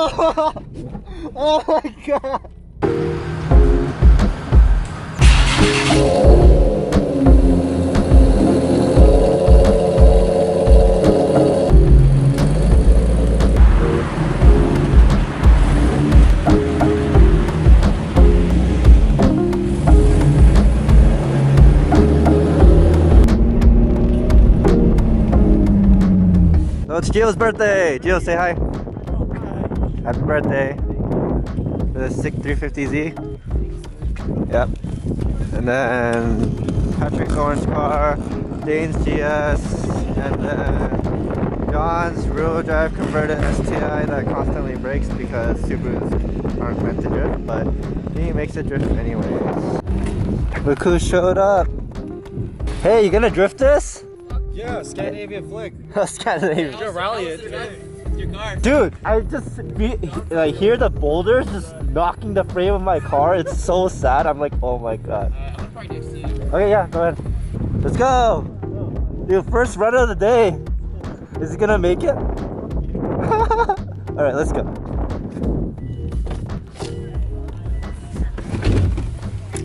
Oh! Oh my god! So it's Gio's birthday! Gio, say hi! Happy birthday! For the sick 350Z. Yep. And then Patrick's orange car, Dayne's GS, and then John's rear-wheel drive converted STI that constantly breaks because Subarus aren't meant to drift, but he makes it drift anyways. Look who showed up! Hey, you gonna drift this? Yeah, Scandinavian flick. Scandinavian. You're rally it. It's your car. Dude, I just hear the boulders just knocking the frame of my car. It's so sad. I'm like, oh my god. I'm gonna park next to you. Okay, yeah, go ahead. Let's go. Dude, first run of the day. Is he gonna make it? Alright, let's go.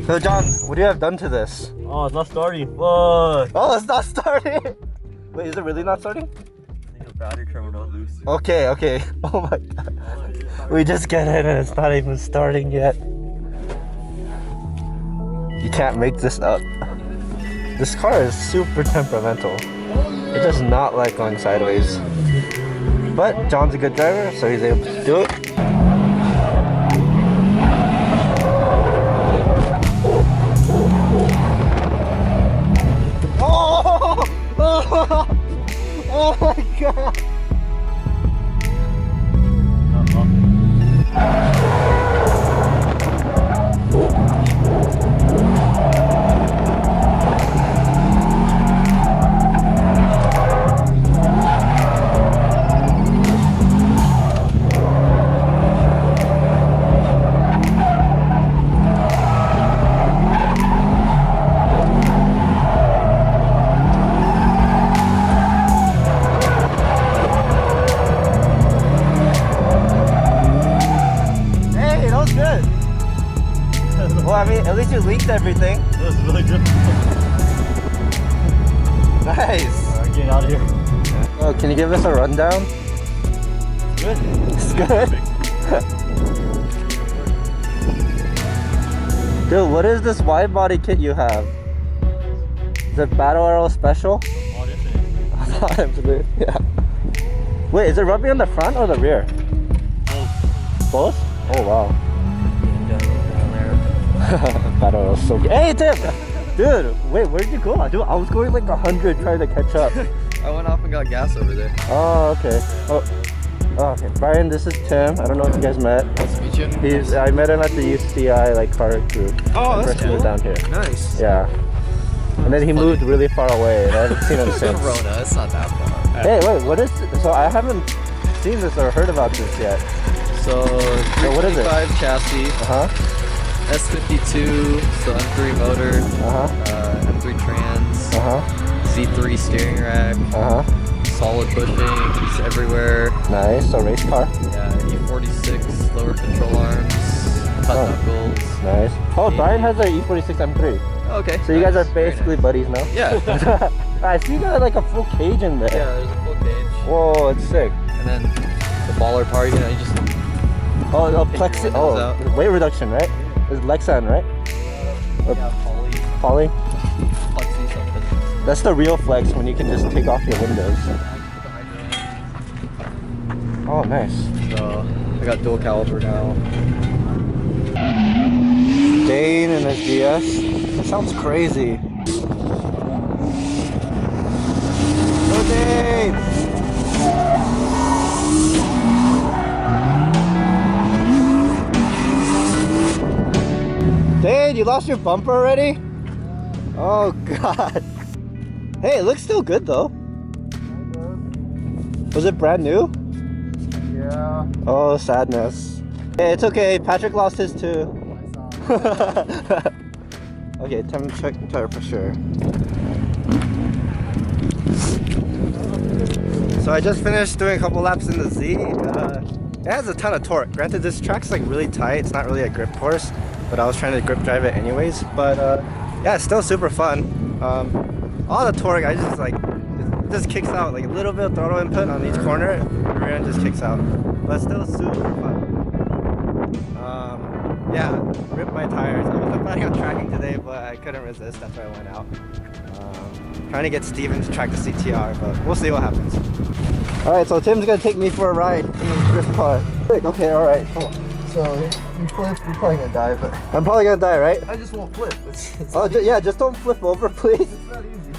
So John, what do you have done to this? Oh, it's not starting. What? Oh, it's not starting. Wait, is it really not starting? I think the battery terminal loose. Okay, okay. Oh my god. We just get in and it's not even starting yet. You can't make this up. This car is super temperamental. It does not like going sideways. But John's a good driver, so he's able to do it. Oh my god! Well, I mean, at least you leaked everything. That was really good. Nice. Alright, getting out of here. Oh, can you give us a rundown? Good. It's good. Dude, what is this wide body kit you have? Is it Battle Arrow Special? Oh, this is. Yeah. Wait, is it rubbing on the front or the rear? Both? Oh wow. Battle Arrow so good. Hey Tim! Dude, wait, where'd you go? Dude, I was going like 100 trying to catch up. I went off and got gas over there. Oh, okay. Oh, okay. Brian, this is Tim. I don't know if you guys met. Nice to meet you. I met him at the UCI like car group. Oh, that's cool. Down here. Nice. Yeah. And then he moved really far away, and I haven't seen him since. Corona, it's not that far. Hey, wait, what is? So I haven't seen this or heard about this yet. So what is it? 325 chassis. S52, so M3 motor. M3 trans. Z3 steering rack. Solid bushings everywhere. Nice. So race car. Yeah, E46 lower control arms. Cut knuckles. Nice. Oh, Brian has an E46 M3. Okay. So you guys are basically buddies now? Yeah. I see you got like a full cage in there. Yeah, there's a full cage. Whoa, it's sick. And then the baller part, you know, you just... Oh, plexi. Oh, weight reduction, right? It's Lexan, right? Yeah, poly. Plexi something. That's the real flex when you can just take off your windows. Oh, nice. So I got dual caliper now. Dayne and his GS. That sounds crazy. Go Dayne! Dayne, you lost your bumper already? Oh god. Hey, it looks still good though. Was it brand new? Yeah. Oh, sadness. Hey, it's okay. Patrick lost his too. Okay, time to check the tire for sure. So I just finished doing a couple laps in the Z. It has a ton of torque. Granted, this track's like really tight. It's not really a grip course, but I was trying to grip drive it anyways. But yeah, it's still super fun. All the torque, I just like, it just kicks out like a little bit of throttle input on each corner. The rear end just kicks out, but still super fun. Yeah, ripped my tires. I was planning on tracking today, but I couldn't resist. That's why I went out. Trying to get Steven to track the CTR, but we'll see what happens. Alright, so Tim's gonna take me for a ride in his drift car. Okay, alright. So, you flip, you're probably gonna die, but... I'm probably gonna die, right? I just won't flip. It's oh, yeah, just don't flip over, please. It's not easy.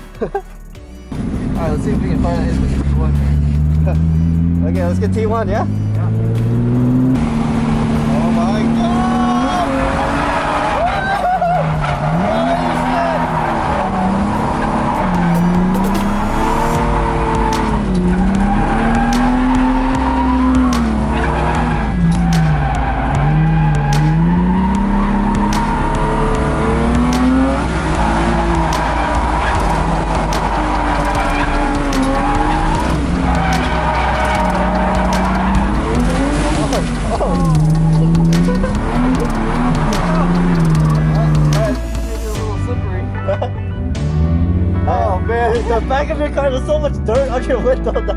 Alright, let's see if we can find out his T1 here. Okay, let's get T1, yeah? Yeah. Oh my god! Oh man, the back of your car, there's so much dirt on your window now.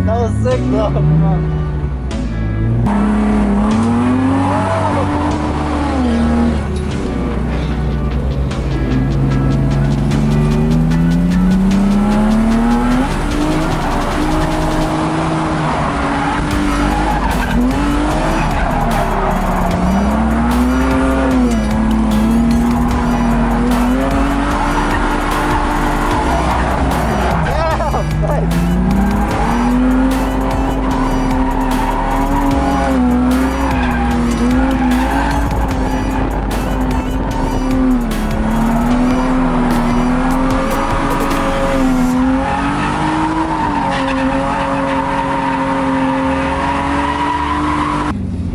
That was sick though.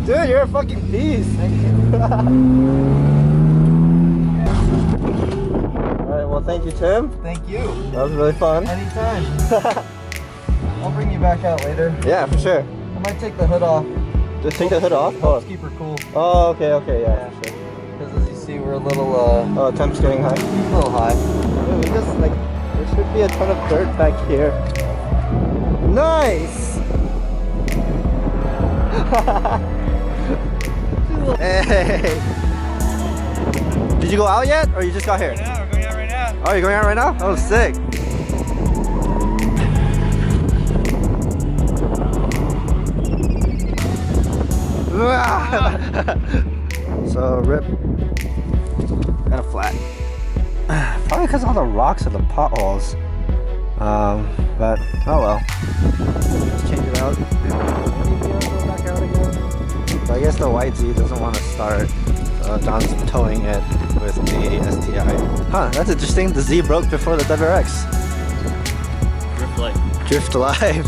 Dude, you're a fucking beast. Thank you. Alright, well thank you, Tim. Thank you. That was really fun. Anytime. I'll bring you back out later. Yeah, for sure. I might take the hood off. Just take the hood off? Helps keep her cool. Oh, okay, yeah, for sure. Because as you see, we're a little, Oh, temp's getting high. a little high. Yeah, we just, like, there should be a ton of dirt back here. Nice! Hey! Did you go out yet, or you just got here? Right now, we're going out right now. Oh, you're going out right now? Oh, sick. So, rip. Kind of flat. Probably because of all the rocks and the potholes. But, oh well. Just change it out. Maybe I'll go back out again. So I guess the YZ doesn't want to start. John's towing it with the STI. Huh, that's interesting. The Z broke before the WRX. Drift light. Drift live.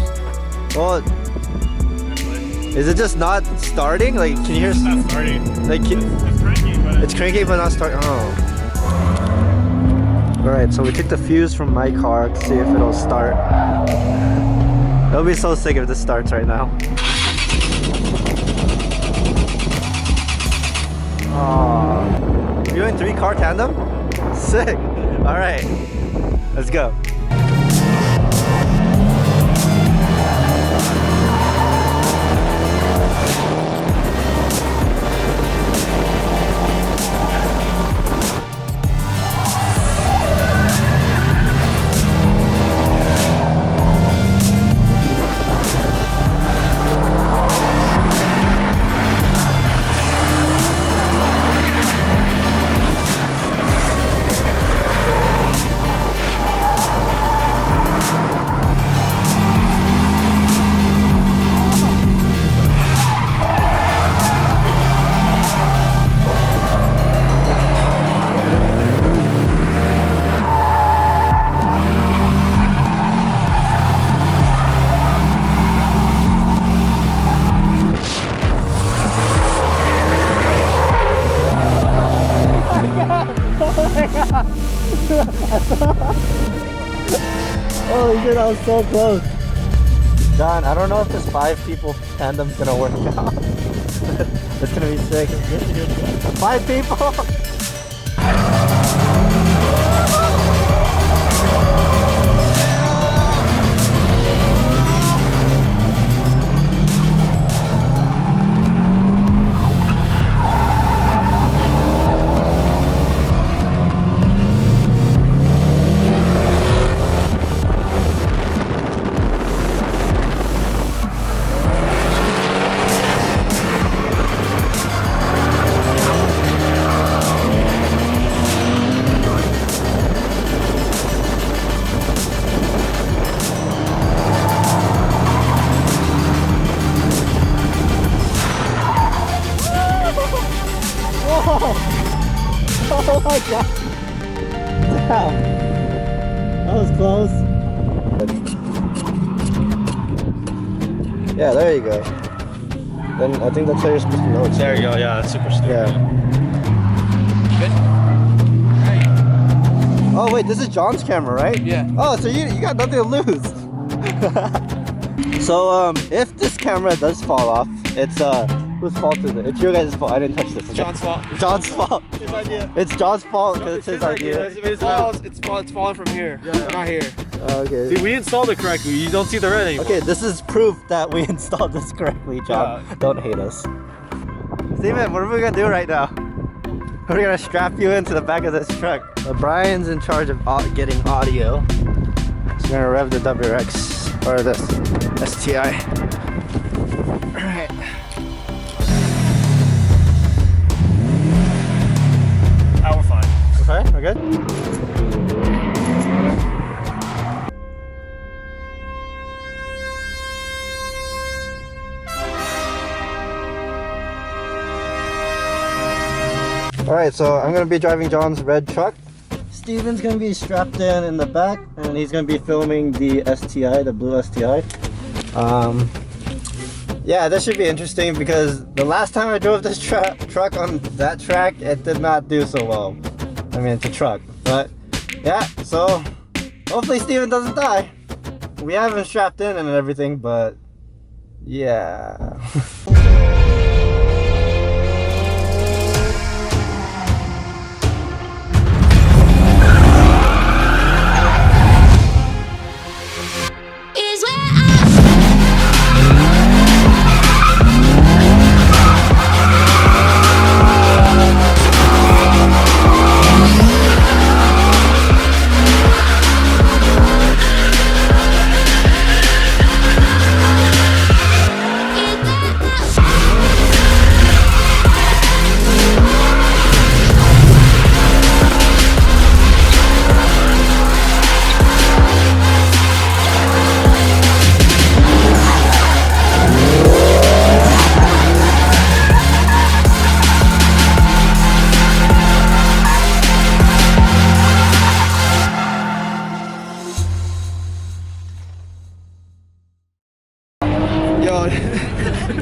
Well, is it just not starting? Like, can you hear? It's not starting. Like, It's cranky, but it's cranky but not starting. Oh. Alright, so we took the fuse from my car to see if it'll start. It'll be so sick if this starts right now. Oh, you're doing 3-car tandem? Sick. Alright, let's go. Holy shit, that was so close. John, I don't know if this 5 people tandem's gonna work out. It's gonna be sick. 5 people! Oh my god! Damn! That was close. Yeah, there you go. Then I think that's how you're supposed to know it's. There you go, yeah, that's super stupid. Yeah. Good. Oh wait, this is John's camera, right? Yeah. Oh, so you got nothing to lose. So if this camera does fall off, it's whose fault is it? It's your guys' fault. I didn't touch this. Okay? John's fault. John's fault. His idea. It's John's fault because it's his idea. It's It's falling from here. Yeah. Not here. Okay. See, we installed it correctly. You don't see the red anymore. Okay, this is proof that we installed this correctly, John. Yeah. Don't hate us. Steven, what are we gonna do right now? We're gonna strap you into the back of this truck. Brian's in charge of getting audio. So we're gonna rev the WRX, or this STI. Alright. Ah, we're fine. Okay, we're good? Alright, so I'm gonna be driving John's red truck. Steven's gonna be strapped in the back, and he's gonna be filming the STI, the blue STI. Yeah, this should be interesting because the last time I drove this truck on that track, it did not do so well. I mean, it's a truck, but yeah, so hopefully Steven doesn't die. We have him strapped in and everything, but yeah.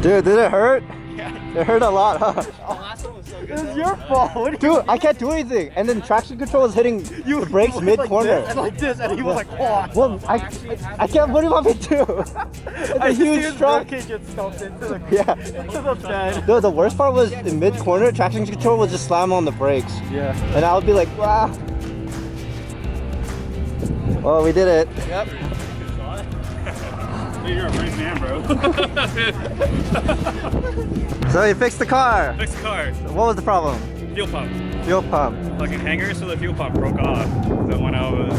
Dude, did it hurt? Yeah. It hurt a lot, huh? The last one was so good. This is your fault. Dude, I can't do anything. And then traction control was hitting the brakes mid-corner. Like this, and he was like, oh. Well, I can't, what do you want me to do? It's a huge truck. Get stuffed into the, Yeah. into the bed. No, the worst part was in mid-corner, traction control would just slam on the brakes. Yeah. And I would be like, wow. Well, we did it. Yep. You're a brave man, bro. So you fixed the car. Next car. What was the problem? Fuel pump. Fuel pump. Fucking hangers for the fuel pump broke off. So when I was,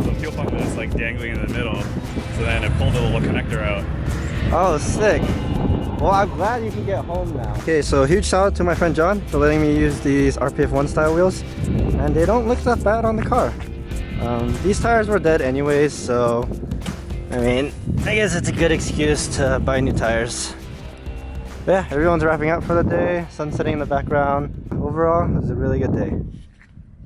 the fuel pump was like dangling in the middle. So then it pulled the little connector out. Oh, sick. Well, I'm glad you can get home now. Okay, so huge shout out to my friend John for letting me use these RPF1 style wheels. And they don't look that bad on the car. These tires were dead anyways, so I mean, I guess it's a good excuse to buy new tires. But yeah, everyone's wrapping up for the day. Sun setting in the background. Overall, it was a really good day.